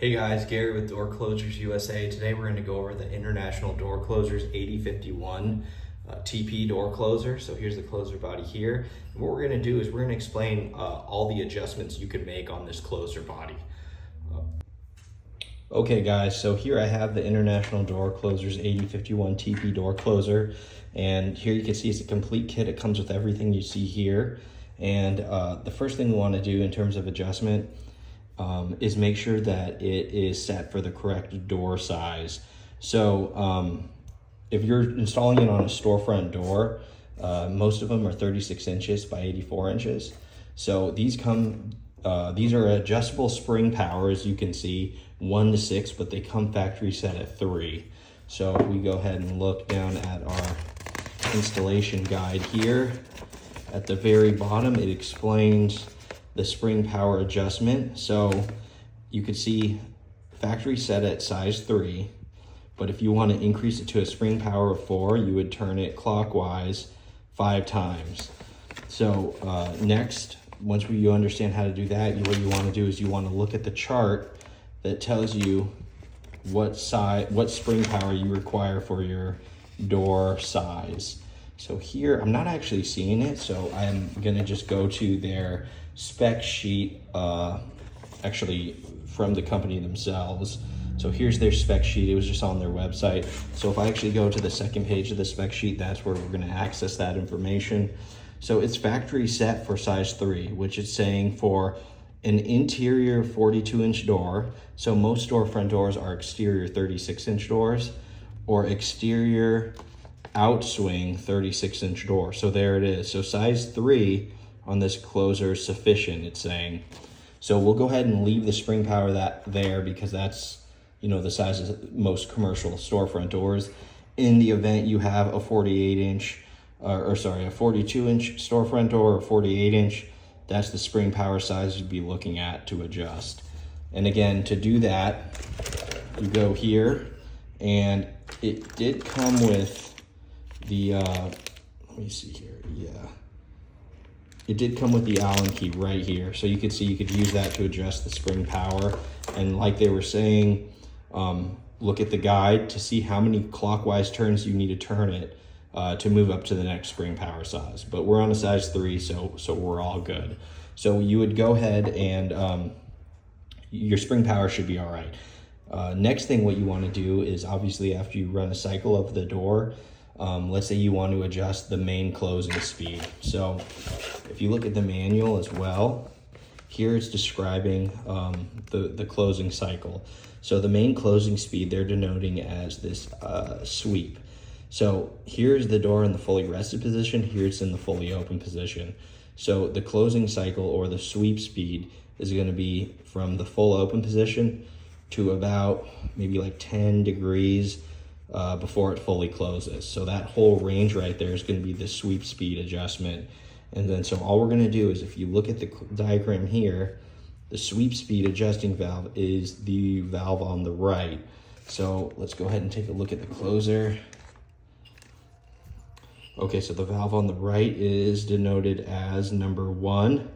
Hey guys, Gary with Door Closers USA. Today we're going to go over the International Door Closers 8051 TP door closer. So here's the closer body here. And what we're going to do is we're going to explain all the adjustments you can make on this closer body. Okay guys, so here I have the International Door Closers 8051 TP door closer. And here you can see it's a complete kit. It comes with everything you see here. And the first thing we want to do in terms of adjustment is make sure that it is set for the correct door size. So if you're installing it on a storefront door, most of them are 36 inches by 84 inches. So these are adjustable spring power, as you can see, 1 to 6, but they come factory set at 3. So if we go ahead and look down at our installation guide here, at the very bottom, it explains the spring power adjustment. So you could see factory set at size 3, but if you want to increase it to a spring power of 4, you would turn it clockwise 5 times. So next, once you understand how to do that, what you want to do is you want to look at the chart that tells you what spring power you require for your door size. So here, I'm not actually seeing it, so I'm gonna just go to their spec sheet, actually from the company themselves. So here's their spec sheet. It was just on their website. So if I actually go to the second page of the spec sheet, that's where we're gonna access that information. So it's factory set for size 3, which is saying for an interior 42-inch door. So most storefront doors are exterior 36-inch doors, or exterior outswing 36-inch door. So there it is. So size 3 on this closer is sufficient, it's saying. So we'll go ahead and leave the spring power there because that's, the size of most commercial storefront doors. In the event you have a 42-inch storefront door or 48-inch, that's the spring power size you'd be looking at to adjust. And again, to do that, you go here, and it did come with the, let me see here, yeah. It did come with the Allen key right here. So you could see you could use that to adjust the spring power. And like they were saying, look at the guide to see how many clockwise turns you need to turn it to move up to the next spring power size. But we're on a size 3, so we're all good. So you would go ahead and your spring power should be all right. Next thing what you want to do is, obviously after you run a cycle of the door, let's say you want to adjust the main closing speed. So if you look at the manual as well, here it's describing the closing cycle. So the main closing speed they're denoting as this sweep. So here's the door in the fully rested position, here it's in the fully open position. So the closing cycle, or the sweep speed, is going to be from the full open position to about maybe like 10 degrees before it fully closes. So that whole range right there is going to be the sweep speed adjustment. And then so all we're going to do is, if you look at the diagram here, the sweep speed adjusting valve is the valve on the right. So let's go ahead and take a look at the closer. Okay, so the valve on the right is denoted as number 1.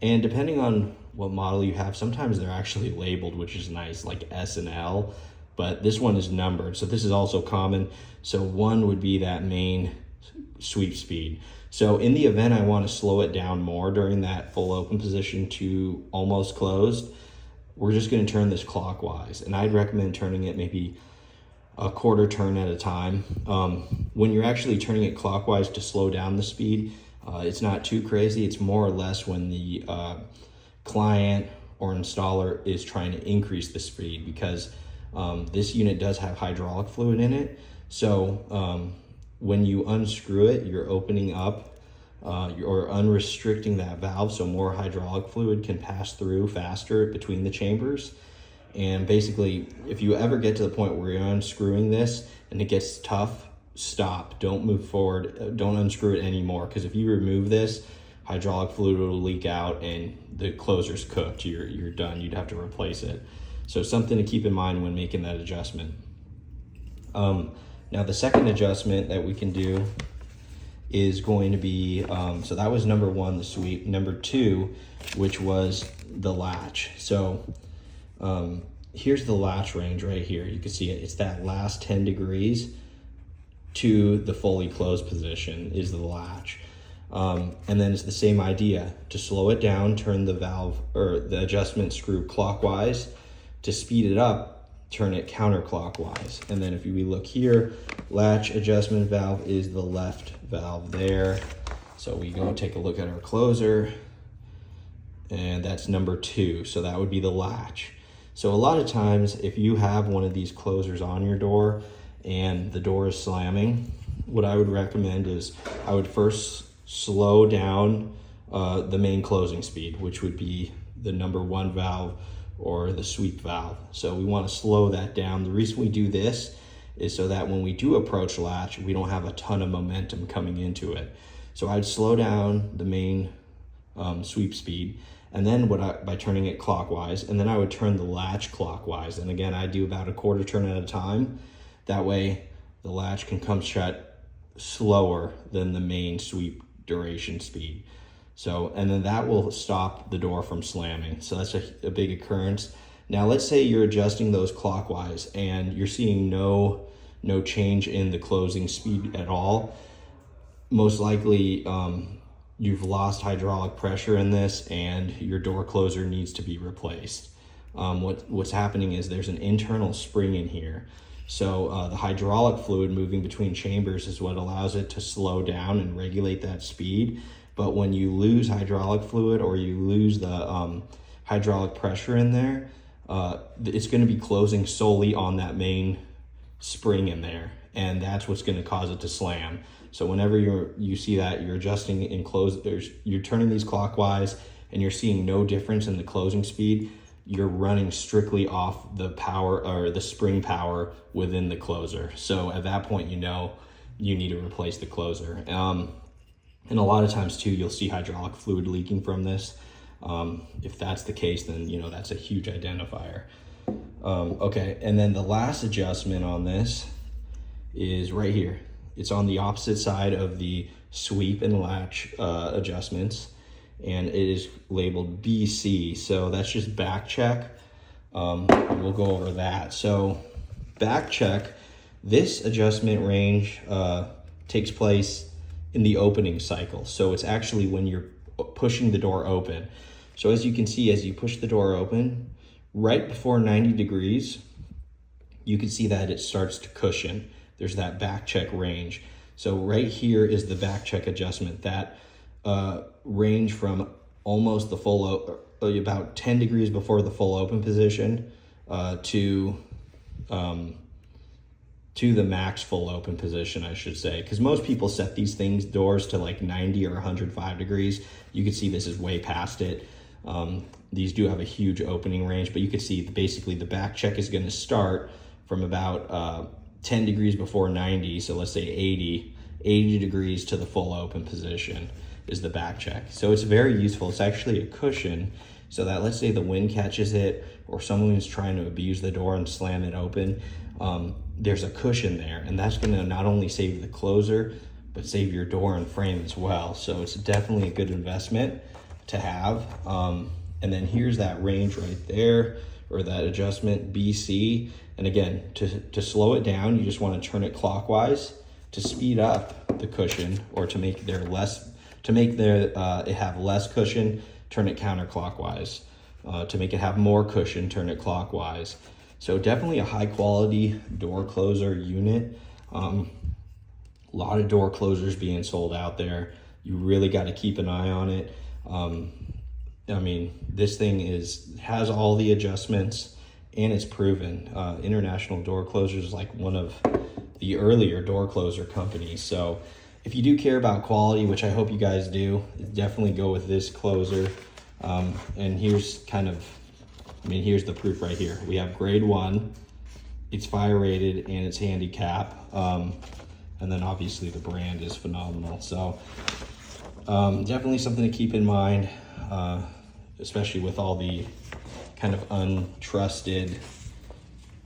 And depending on what model you have, sometimes they're actually labeled, which is nice, like S and L. But this one is numbered, so this is also common. So 1 would be that main sweep speed. So in the event I want to slow it down more during that full open position to almost closed, we're just going to turn this clockwise. And I'd recommend turning it maybe a quarter turn at a time. When you're actually turning it clockwise to slow down the speed, it's not too crazy. It's more or less when the client or installer is trying to increase the speed, because this unit does have hydraulic fluid in it. So when you unscrew it, you're opening up or unrestricting that valve, so more hydraulic fluid can pass through faster between the chambers. And basically, if you ever get to the point where you're unscrewing this and it gets tough, stop. Don't move forward. Don't unscrew it anymore, because if you remove this, hydraulic fluid will leak out and the closer's cooked. You're done. You'd have to replace it. So something to keep in mind when making that adjustment. Now the second adjustment that we can do is going to be, so that was number 1, the sweep. Number 2, which was the latch. So here's the latch range right here. You can see it. It's that last 10 degrees to the fully closed position is the latch. And then it's the same idea. To slow it down, turn the valve or the adjustment screw clockwise. To speed it up, turn it counterclockwise. And then if we look here, latch adjustment valve is the left valve there. So we go take a look at our closer, and that's number 2. So that would be the latch. So a lot of times if you have one of these closers on your door and the door is slamming, what I would recommend is I would first slow down the main closing speed, which would be the number 1 valve or the sweep valve. So we want to slow that down. The reason we do this is so that when we do approach latch, we don't have a ton of momentum coming into it. So I'd slow down the main sweep speed, and then by turning it clockwise, and then I would turn the latch clockwise. And again, I do about a quarter turn at a time. That way the latch can come shut slower than the main sweep duration speed. So, and then that will stop the door from slamming. So that's a big occurrence. Now let's say you're adjusting those clockwise and you're seeing no change in the closing speed at all. Most likely you've lost hydraulic pressure in this and your door closer needs to be replaced. What's happening is there's an internal spring in here. So the hydraulic fluid moving between chambers is what allows it to slow down and regulate that speed. But when you lose hydraulic fluid or you lose the hydraulic pressure in there, it's going to be closing solely on that main spring in there, and that's what's going to cause it to slam. So whenever you see that you're adjusting in you're turning these clockwise and you're seeing no difference in the closing speed, you're running strictly off the power or the spring power within the closer. So at that point, you know you need to replace the closer. And a lot of times too, you'll see hydraulic fluid leaking from this. If that's the case, then that's a huge identifier. Okay, and then the last adjustment on this is right here. It's on the opposite side of the sweep and latch adjustments, and it is labeled BC. So that's just back check. We'll go over that. So back check, this adjustment range takes place in the opening cycle. So it's actually when you're pushing the door open. So as you can see, as you push the door open, right before 90 degrees, you can see that it starts to cushion. There's that back check range. So right here is the back check adjustment, that range from almost the full, about 10 degrees before the full open position to the max full open position, I should say, because most people set these doors to like 90 or 105 degrees. You can see this is way past it. These do have a huge opening range, but you can see basically the back check is going to start from about 10 degrees before 90. So let's say 80 degrees to the full open position is the back check. So it's very useful. It's actually a cushion so that let's say the wind catches it or someone is trying to abuse the door and slam it open. There's a cushion there, and that's going to not only save the closer, but save your door and frame as well. So it's definitely a good investment to have. And then here's that range right there, or that adjustment BC. And again, to slow it down, you just want to turn it clockwise. To speed up the cushion, or to make it have less cushion, turn it counterclockwise. To make it have more cushion, turn it clockwise. So definitely a high quality door closer unit. A lot of door closers being sold out there. You really got to keep an eye on it. I mean, this thing has all the adjustments and it's proven. International Door Closers is like one of the earlier door closer companies. So if you do care about quality, which I hope you guys do, definitely go with this closer. And here's here's the proof right here. We have grade 1, it's fire rated, and it's handicap. And then obviously the brand is phenomenal. So definitely something to keep in mind, especially with all the kind of untrusted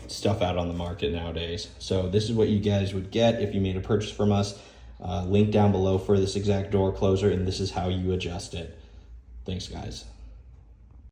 stuff out on the market nowadays. So this is what you guys would get if you made a purchase from us. Link down below for this exact door closer, and this is how you adjust it. Thanks, guys.